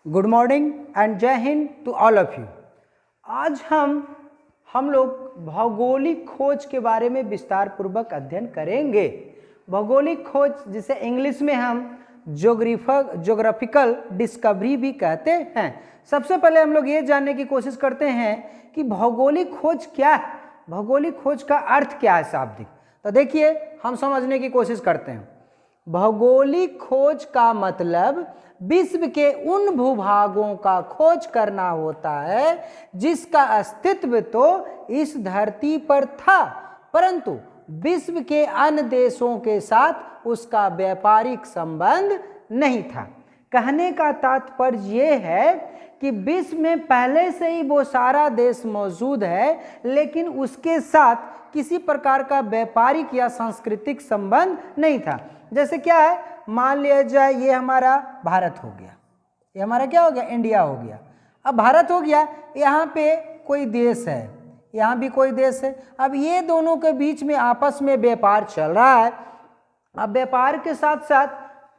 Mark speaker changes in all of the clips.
Speaker 1: Good morning and जय हिंद to all of you. आज हम लोग भौगोलिक खोज के बारे में विस्तार पूर्वक अध्ययन करेंगे। भौगोलिक खोज जिसे इंग्लिश में हम ज्योग्राफिकल डिस्कवरी भी कहते हैं। सबसे पहले हम लोग ये जानने की कोशिश करते हैं कि भौगोलिक खोज क्या है, भौगोलिक खोज का अर्थ क्या है शाब्दिक। तो देखिए हम समझने की कोशिश करते हैं। भौगोलिक खोज का मतलब विश्व के उन भूभागों का खोज करना होता है जिसका अस्तित्व तो इस धरती पर था, परंतु विश्व के अन्य देशों के साथ उसका व्यापारिक संबंध नहीं था। कहने का तात्पर्य यह है कि विश्व में पहले से ही वो सारा देश मौजूद है, लेकिन उसके साथ किसी प्रकार का व्यापारिक या सांस्कृतिक संबंध नहीं था। जैसे क्या है, मान लिया जाए ये हमारा भारत हो गया, ये हमारा क्या हो गया, इंडिया हो गया। अब भारत हो गया, यहाँ पे कोई देश है, यहाँ भी कोई देश है। अब ये दोनों के बीच में आपस में व्यापार चल रहा है। अब व्यापार के साथ साथ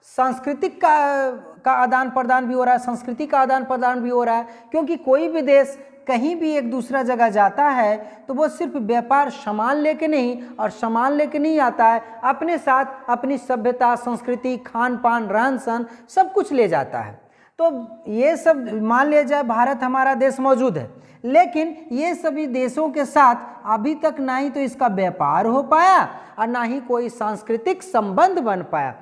Speaker 1: सांस्कृतिक का आदान प्रदान भी हो रहा है, संस्कृति का आदान प्रदान भी हो रहा है, क्योंकि कोई भी देश कहीं भी एक दूसरा जगह जाता है तो वो सिर्फ व्यापार सामान लेके नहीं, और सामान लेके नहीं आता है, अपने साथ अपनी सभ्यता, संस्कृति, खान पान, रहन सहन सब कुछ ले जाता है। तो ये सब मान लिया जाए भारत हमारा देश मौजूद है, लेकिन ये सभी देशों के साथ अभी तक ना ही तो इसका व्यापार हो पाया और ना ही कोई सांस्कृतिक संबंध बन पाया।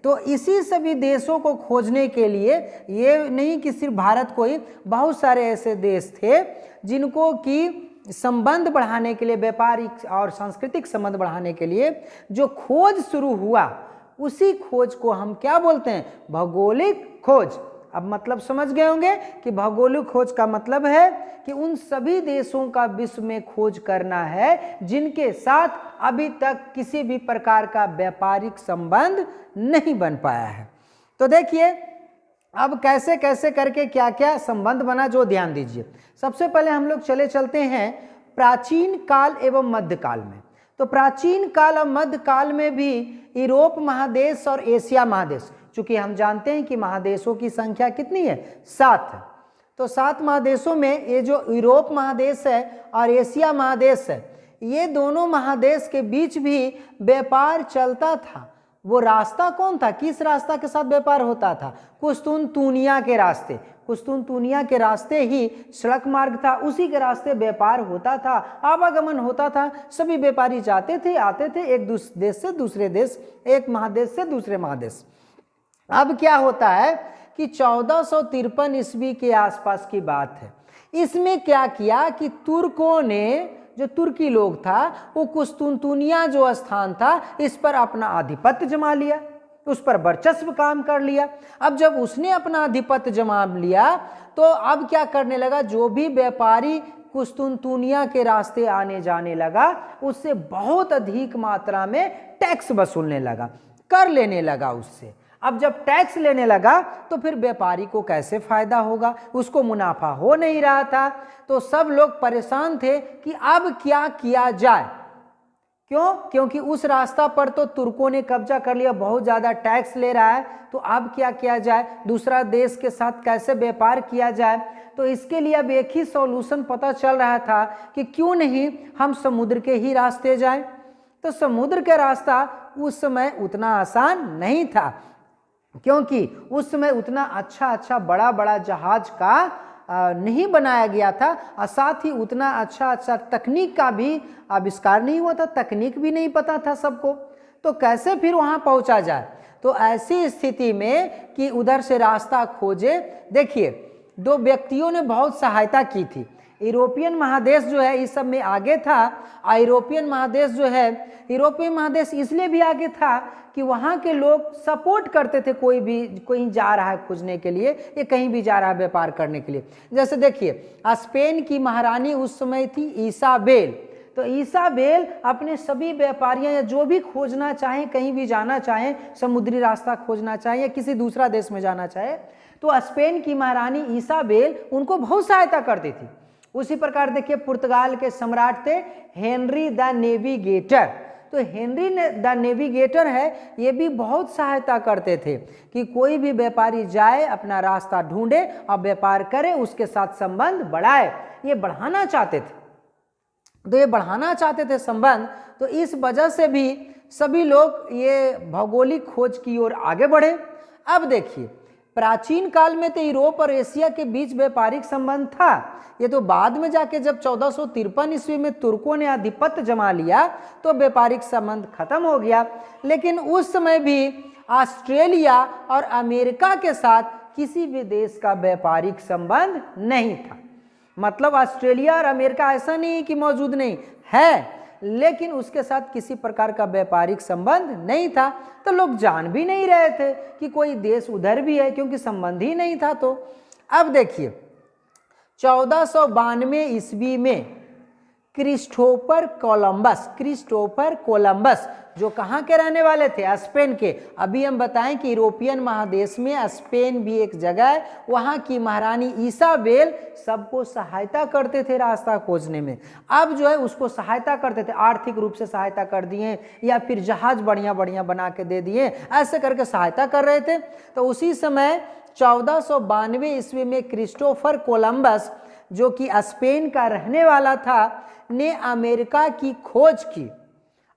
Speaker 1: तो इसी सभी देशों को खोजने के लिए, ये नहीं कि सिर्फ भारत को ही, बहुत सारे ऐसे देश थे जिनको कि संबंध बढ़ाने के लिए, व्यापारिक और सांस्कृतिक संबंध बढ़ाने के लिए जो खोज शुरू हुआ, उसी खोज को हम क्या बोलते हैं, भौगोलिक खोज। अब मतलब समझ गए होंगे कि भौगोलिक खोज का मतलब है कि उन सभी देशों का विश्व में खोज करना है जिनके साथ अभी तक किसी भी प्रकार का व्यापारिक संबंध नहीं बन पाया है। तो देखिए अब कैसे कैसे करके क्या क्या संबंध बना, जो ध्यान दीजिए। सबसे पहले हम लोग चलते हैं प्राचीन काल एवं मध्यकाल में। तो प्राचीन काल और मध्यकाल में भी यूरोप महादेश और एशिया महादेश, चूंकि हम जानते हैं कि महादेशों की संख्या कितनी है, 7 है। तो 7 महादेशों में ये जो यूरोप महादेश है और एशिया महादेश है, ये दोनों महादेश के बीच भी व्यापार चलता था। वो रास्ता कौन था, किस रास्ता के साथ व्यापार होता था, कुस्तुनतुनिया के रास्ते। कुस्तुनतुनिया के रास्ते ही सड़क मार्ग था, उसी के रास्ते व्यापार होता था, आवागमन होता था। सभी व्यापारी जाते थे, आते थे, एक देश से दूसरे देश, एक महादेश से दूसरे महादेश। अब क्या होता है कि 1453 ईस्वी के आसपास की बात है। इसमें क्या किया कि तुर्कों ने, जो तुर्की लोग था, वो कुस्तुनतुनिया जो स्थान था, इस पर अपना आधिपत्य जमा लिया, उस पर वर्चस्व काम कर लिया। अब जब उसने अपना आधिपत्य जमा लिया तो अब क्या करने लगा, जो भी व्यापारी कुस्तुनतुनिया के रास्ते आने जाने लगा, उससे बहुत अधिक मात्रा में टैक्स वसूलने लगा, कर लेने लगा उससे। अब जब टैक्स लेने लगा तो फिर व्यापारी को कैसे फायदा होगा, उसको मुनाफा हो नहीं रहा था। तो सब लोग परेशान थे कि अब क्या किया जाए। क्यों? क्योंकि उस रास्ता पर तो तुर्कों ने कब्जा कर लिया, बहुत ज़्यादा टैक्स ले रहा है। तो अब क्या किया जाए, दूसरा देश के साथ कैसे व्यापार किया जाए। तो इसके लिए अब एक ही सॉल्यूशन पता चल रहा था कि क्यों नहीं हम समुद्र के ही रास्ते जाएं। तो समुद्र का रास्ता उस समय उतना आसान नहीं था, क्योंकि उस समय उतना अच्छा बड़ा बड़ा जहाज का नहीं बनाया गया था, और साथ ही उतना अच्छा तकनीक का भी आविष्कार नहीं हुआ था, तकनीक भी नहीं पता था सबको। तो कैसे फिर वहाँ पहुँचा जाए। तो ऐसी स्थिति में कि उधर से रास्ता खोजे। देखिए 2 व्यक्तियों ने बहुत सहायता की थी। यूरोपियन महादेश जो है इस सब में आगे था, और यूरोपियन महादेश जो है, यूरोपियन महादेश इसलिए भी आगे था कि वहाँ के लोग सपोर्ट करते थे, कोई भी कहीं जा रहा है खोजने के लिए, ये कहीं भी जा रहा है व्यापार करने के लिए। जैसे देखिए स्पेन की महारानी उस समय थी ईसाबेल। तो ईसाबेल अपने सभी व्यापारियों या जो भी खोजना चाहें, कहीं भी जाना चाहें, समुद्री रास्ता खोजना चाहें या किसी दूसरा देश में जाना चाहे, तो स्पेन की महारानी ईसाबेल उनको बहुत सहायता करती थी। उसी प्रकार देखिए पुर्तगाल के सम्राट थे हेनरी द नेविगेटर। तो हेनरी द नेविगेटर है, ये भी बहुत सहायता करते थे कि कोई भी व्यापारी जाए, अपना रास्ता ढूंढे और व्यापार करे, उसके साथ संबंध बढ़ाए। ये बढ़ाना चाहते थे, तो ये बढ़ाना चाहते थे संबंध। तो इस वजह से भी सभी लोग ये भौगोलिक खोज की ओर आगे बढ़े। अब देखिए, प्राचीन काल में तो यूरोप और एशिया के बीच व्यापारिक संबंध था। ये तो बाद में जाके जब 1453 ईस्वी में तुर्कों ने आधिपत्य जमा लिया तो व्यापारिक संबंध खत्म हो गया। लेकिन उस समय भी ऑस्ट्रेलिया और अमेरिका के साथ किसी भी देश का व्यापारिक संबंध नहीं था। मतलब ऑस्ट्रेलिया और अमेरिका ऐसा नहीं कि मौजूद नहीं है, लेकिन उसके साथ किसी प्रकार का व्यापारिक संबंध नहीं था। तो लोग जान भी नहीं रहे थे कि कोई देश उधर भी है, क्योंकि संबंध ही नहीं था। तो अब देखिए, 1492 ईस्वी में क्रिस्टोफर कोलंबस जो कहाँ के रहने वाले थे? स्पेन के। अभी हम बताएं कि यूरोपियन महादेश में स्पेन भी एक जगह है, वहाँ की महारानी इसाबेल सबको सहायता करते थे रास्ता खोजने में। अब जो है उसको सहायता करते थे, आर्थिक रूप से सहायता कर दिए या फिर जहाज बढ़िया बढ़िया बना के दे दिए, ऐसे करके सहायता कर रहे थे। तो उसी समय 1492 ईस्वी में क्रिस्टोफर कोलंबस, जो कि स्पेन का रहने वाला था, ने अमेरिका की खोज की।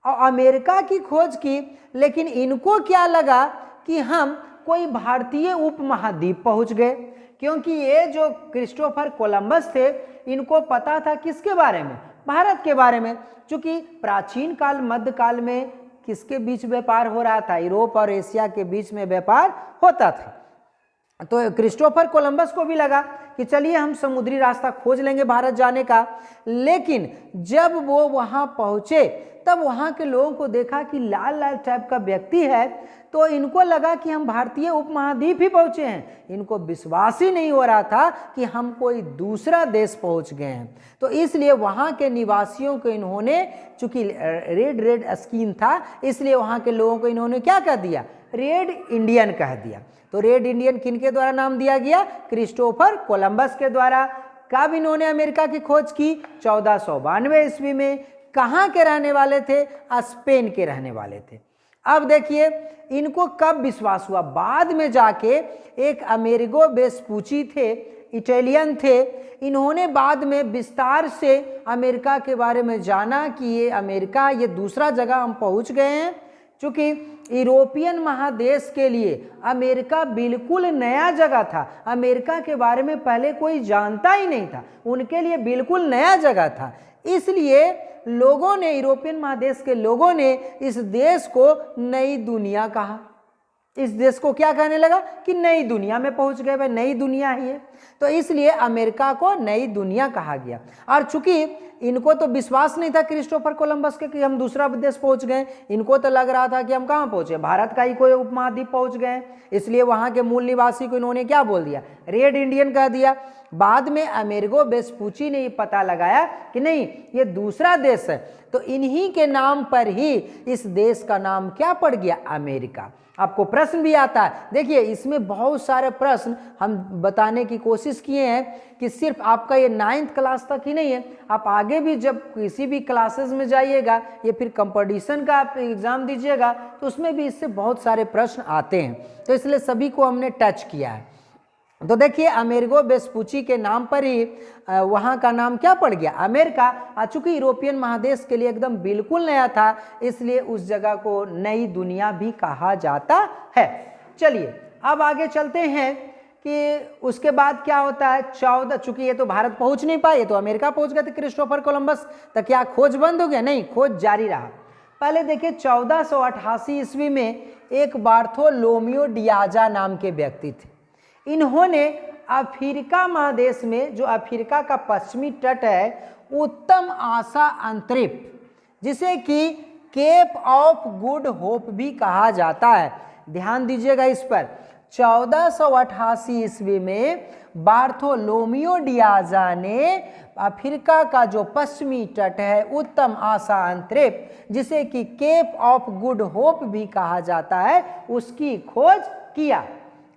Speaker 1: और अमेरिका की खोज की, लेकिन इनको क्या लगा कि हम कोई भारतीय उपमहाद्वीप पहुंच गए, क्योंकि ये जो क्रिस्टोफर कोलंबस थे, इनको पता था किसके बारे में? भारत के बारे में। चूंकि प्राचीन काल मध्यकाल में किसके बीच व्यापार हो रहा था? यूरोप और एशिया के बीच में व्यापार होता था। तो क्रिस्टोफर कोलंबस को भी लगा कि चलिए हम समुद्री रास्ता खोज लेंगे भारत जाने का। लेकिन जब वो वहाँ पहुँचे तब वहाँ के लोगों को देखा कि लाल लाल टाइप का व्यक्ति है, तो इनको लगा कि हम भारतीय उपमहाद्वीप ही पहुँचे हैं। इनको विश्वास ही नहीं हो रहा था कि हम कोई दूसरा देश पहुँच गए हैं। तो इसलिए वहाँ के निवासियों को इन्होंने, चूँकि रेड स्किन था, इसलिए वहाँ के लोगों को इन्होंने क्या कह दिया? रेड इंडियन कह दिया। तो रेड इंडियन किनके द्वारा नाम दिया गया? क्रिस्टोफर कोलंबस के द्वारा। कब इन्होंने अमेरिका की खोज की? 1492 ईस्वी में। कहाँ के रहने वाले थे? स्पेन के रहने वाले थे। अब देखिए, इनको कब विश्वास हुआ? बाद में जाके एक अमेरिगो वेस्पूची थे, इटालियन थे, इन्होंने बाद में विस्तार से अमेरिका के बारे में जाना कि ये अमेरिका, ये दूसरा जगह हम पहुँच गए हैं। चूँकि यूरोपियन महादेश के लिए अमेरिका बिल्कुल नया जगह था, अमेरिका के बारे में पहले कोई जानता ही नहीं था, उनके लिए बिल्कुल नया जगह था। इसलिए लोगों ने, यूरोपियन महादेश के लोगों ने इस देश को नई दुनिया कहा। इस देश को क्या कहने लगा कि नई दुनिया में पहुंच गए, भाई नई दुनिया ही है। तो इसलिए अमेरिका को नई दुनिया कहा गया। और चूंकि इनको तो विश्वास नहीं था क्रिस्टोफर कोलंबस के कि हम दूसरा देश पहुंच गए, इनको तो लग रहा था कि हम कहाँ पहुंचे? भारत का ही कोई उपमहाद्वीप पहुंच गए। इसलिए वहाँ के मूल निवासी को इन्होंने क्या बोल दिया? रेड इंडियन कह दिया। बाद में अमेरिगो वेस्पूची ने ये पता लगाया कि नहीं, ये दूसरा देश है। तो इन्हीं के नाम पर ही इस देश का नाम क्या पड़ गया? अमेरिका। आपको प्रश्न भी आता है, देखिए इसमें बहुत सारे प्रश्न हम बताने की कोशिश किए हैं कि सिर्फ आपका ये 9th क्लास तक ही नहीं है, आप आगे भी जब किसी भी क्लासेस में जाइएगा या फिर कंपटीशन का आप एग्ज़ाम दीजिएगा तो उसमें भी इससे बहुत सारे प्रश्न आते हैं। तो इसलिए सभी को हमने टच किया है। तो देखिए, अमेरिगो वेस्पूची के नाम पर ही वहाँ का नाम क्या पड़ गया? अमेरिका। चूँकि यूरोपियन महादेश के लिए एकदम बिल्कुल नया था, इसलिए उस जगह को नई दुनिया भी कहा जाता है। चलिए अब आगे चलते हैं कि उसके बाद क्या होता है। 14, चूँकि ये तो भारत पहुँच नहीं पाए, तो अमेरिका पहुँच गए थे क्रिस्टोफर कोलंबस, तो क्या खोज बंद हो गया? नहीं, खोज जारी रहा। पहले देखिए, 1488 ईस्वी में एक बार्थोलोमियो डियाजा नाम के व्यक्ति थे। इन्होंने अफ्रीका महादेश में, जो अफ्रीका का पश्चिमी तट है, उत्तम आशा अंतरिक्ष, जिसे कि केप ऑफ गुड होप भी कहा जाता है, ध्यान दीजिएगा इस पर। 1488 ईस्वी में बार्थोलोमियो डियाजा ने अफ्रीका का जो पश्चिमी तट है, उत्तम आशा अंतरिक्ष, जिसे कि केप ऑफ गुड होप भी कहा जाता है, उसकी खोज किया।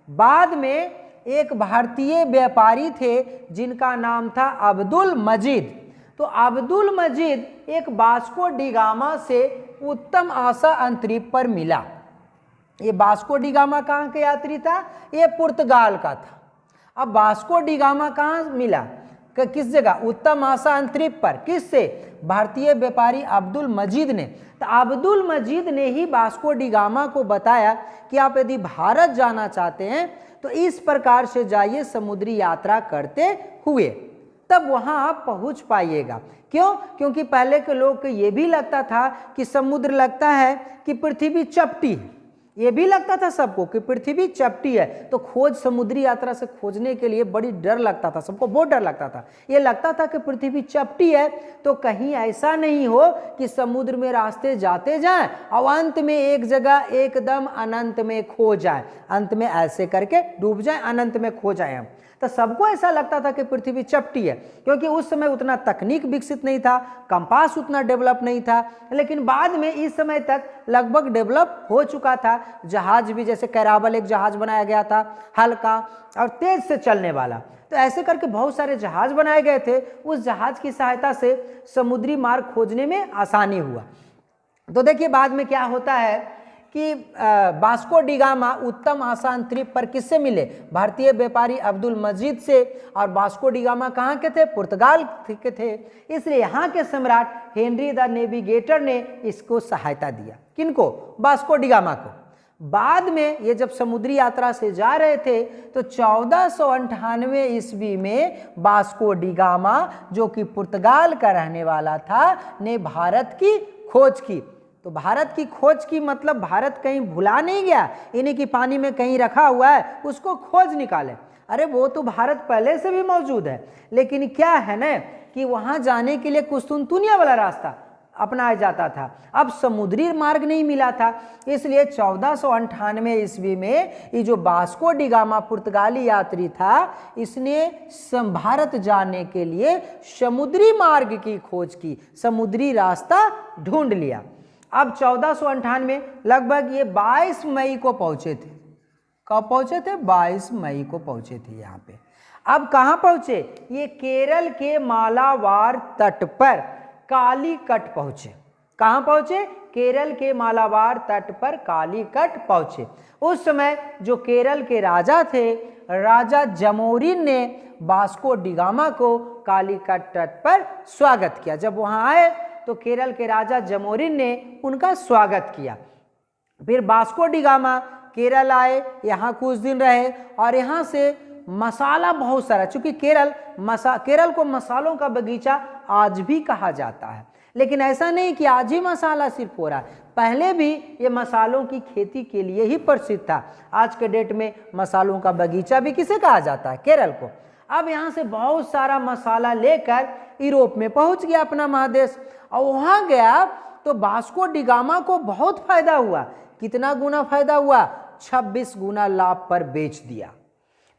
Speaker 1: बाद में एक भारतीय व्यापारी थे जिनका नाम था अब्दुल मजीद। तो अब्दुल मजीद एक वास्को डी गामा से उत्तम आशा अंतरिक्ष पर मिला। ये वास्को डी गामा कहाँ का यात्री था? ये पुर्तगाल का था। अब वास्को डी गामा कहाँ मिला? किस जगह? उत्तम आशा अंतरिक्ष पर। किससे? भारतीय व्यापारी अब्दुल मजीद ने। तो अब्दुल मजीद ने ही वास्को डी गामा को बताया कि आप यदि भारत जाना चाहते हैं तो इस प्रकार से जाइए समुद्री यात्रा करते हुए, तब वहां आप पहुंच पाइएगा। क्यों? क्योंकि पहले के लोग को ये भी लगता था कि समुद्र लगता है कि पृथ्वी चपटी है, ये भी लगता था सबको कि पृथ्वी चपटी है। तो खोज समुद्री यात्रा से खोजने के लिए बड़ी डर लगता था, सबको बहुत डर लगता था। ये लगता था कि पृथ्वी चपटी है तो कहीं ऐसा नहीं हो कि समुद्र में रास्ते जाते जाएं और अंत में एक जगह एकदम अनंत में खो जाए, अंत में ऐसे करके डूब जाए, अनंत में खो जाए हम। तो सबको ऐसा लगता था कि पृथ्वी चपटी है, क्योंकि उस समय उतना तकनीक विकसित नहीं था, कंपास उतना डेवलप नहीं था। लेकिन बाद में इस समय तक लगभग डेवलप हो चुका था। जहाज भी, जैसे कैरावल एक जहाज बनाया गया था, हल्का और तेज से चलने वाला। तो ऐसे करके बहुत सारे जहाज बनाए गए थे। उस जहाज की सहायता से समुद्री मार्ग खोजने में आसानी हुआ। तो देखिए बाद में क्या होता है कि वास्को डी गामा उत्तम आशा अंतरिक्ष पर किससे मिले? भारतीय व्यापारी अब्दुल मजीद से। और वास्को डी गामा कहाँ के थे? पुर्तगाल के थे। इसलिए यहाँ के सम्राट हेनरी द नेविगेटर ने इसको सहायता दिया। किनको? वास्को डी गामा को। बाद में ये जब समुद्री यात्रा से जा रहे थे तो 1498 ईस्वी में वास्को डी गामा, जो कि पुर्तगाल का रहने वाला था, ने भारत की खोज की। तो भारत की खोज की मतलब भारत कहीं भुला नहीं गया, इन्हीं की पानी में कहीं रखा हुआ है, उसको खोज निकाले। अरे वो तो भारत पहले से भी मौजूद है, लेकिन क्या है ना कि वहां जाने के लिए कुस्तुनतुनिया वाला रास्ता अपनाया जाता था। अब समुद्री मार्ग नहीं मिला था, इसलिए 1498 ईस्वी में ये जो वास्को डी गामा पुर्तगाली यात्री था, इसने भारत जाने के लिए समुद्री मार्ग की खोज की, समुद्री रास्ता ढूंढ लिया। अब 1498 लगभग ये 22 मई को पहुंचे थे। कब पहुंचे थे? 22 मई को पहुंचे थे यहाँ पे। अब कहाँ पहुंचे? ये केरल के मालाबार तट पर कालीकट पहुंचे। कहाँ पहुंचे? केरल के मालाबार तट पर कालीकट पहुंचे। उस समय जो केरल के राजा थे, राजा जमोरिन ने वास्को डी गामा को कालीकट तट पर स्वागत किया। जब वहां आए तो केरल के राजा जमोरिन ने उनका स्वागत किया। फिर वास्को डी गामा केरल आए, यहाँ कुछ दिन रहे और यहाँ से मसाला बहुत सारा, चूंकि केरल को मसालों का बगीचा आज भी कहा जाता है। लेकिन ऐसा नहीं कि आज ही मसाला सिर्फ हो रहा है, पहले भी ये मसालों की खेती के लिए ही प्रसिद्ध था। आज के डेट में मसालों का बगीचा भी किसे कहा जाता है? केरल को। अब यहाँ से बहुत सारा मसाला लेकर यूरोप में पहुंच गया अपना महादेश, और वहां गया तो वास्को डी गामा को बहुत फायदा हुआ। कितना गुना फायदा हुआ? 26 गुना लाभ पर बेच दिया।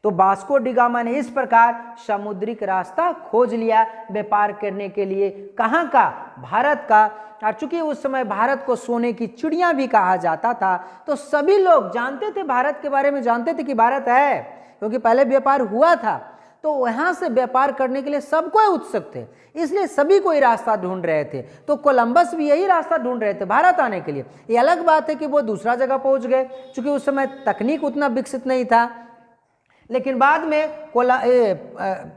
Speaker 1: तो वास्को डी गामा ने इस प्रकार समुद्रिक रास्ता खोज लिया व्यापार करने के लिए। कहाँ का? भारत का। और चूंकि उस समय भारत को सोने की चिड़िया भी कहा जाता था, तो सभी लोग जानते थे, भारत के बारे में जानते थे कि भारत है, क्योंकि पहले व्यापार हुआ था। तो वहां से व्यापार करने के लिए सब कोई उत्सुक थे, इसलिए सभी कोई रास्ता ढूंढ रहे थे। तो कोलंबस भी यही रास्ता ढूंढ रहे थे भारत आने के लिए। ये अलग बात है कि वो दूसरा जगह पहुंच गए, क्योंकि उस समय तकनीक उतना विकसित नहीं था। लेकिन बाद में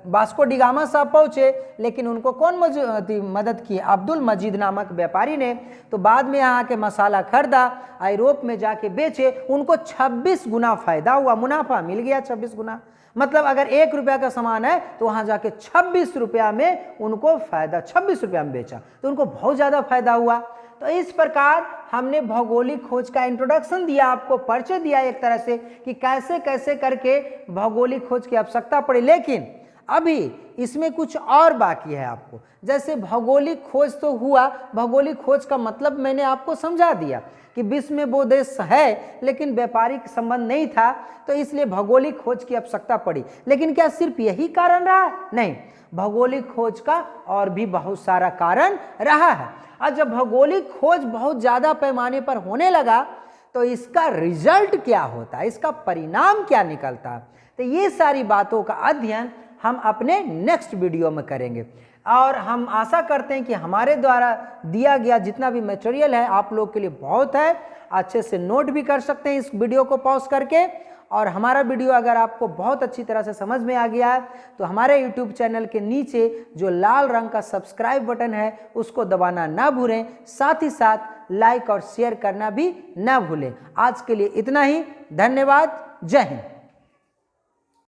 Speaker 1: वास्को डी गामा साहब पहुंचे, लेकिन उनको कौन मदद की? अब्दुल मजीद नामक व्यापारी ने। तो बाद में यहाँ के मसाला खरीदा, यूरोप में जाके बेचे, उनको 26 गुना फायदा हुआ, मुनाफा मिल गया 26 गुना। मतलब अगर 1 रुपया का सामान है तो वहां जाके 26 रुपया में उनको फायदा, 26 रुपया में बेचा, तो उनको बहुत ज्यादा फायदा हुआ। तो इस प्रकार हमने भौगोलिक खोज का इंट्रोडक्शन दिया, आपको परिचय दिया एक तरह से कि कैसे कैसे करके भौगोलिक खोज की आवश्यकता पड़ी। लेकिन अभी इसमें कुछ और बाकी है आपको। जैसे भौगोलिक खोज तो हुआ, भौगोलिक खोज का मतलब मैंने आपको समझा दिया कि विश्व में वो देश है लेकिन व्यापारिक संबंध नहीं था, तो इसलिए भौगोलिक खोज की आवश्यकता पड़ी। लेकिन क्या सिर्फ यही कारण रहा? नहीं, भौगोलिक खोज का और भी बहुत सारा कारण रहा है। और जब भौगोलिक खोज बहुत ज्यादा पैमाने पर होने लगा तो इसका रिजल्ट क्या होता है, इसका परिणाम क्या निकलता है, तो ये सारी बातों का अध्ययन हम अपने नेक्स्ट वीडियो में करेंगे। और हम आशा करते हैं कि हमारे द्वारा दिया गया जितना भी मटेरियल है आप लोग के लिए बहुत है, अच्छे से नोट भी कर सकते हैं इस वीडियो को पॉज करके। और हमारा वीडियो अगर आपको बहुत अच्छी तरह से समझ में आ गया है तो हमारे यूट्यूब चैनल के नीचे जो लाल रंग का सब्सक्राइब बटन है उसको दबाना ना भूलें, साथ ही साथ लाइक और शेयर करना भी ना भूलें। आज के लिए इतना ही, धन्यवाद, जय हिंद।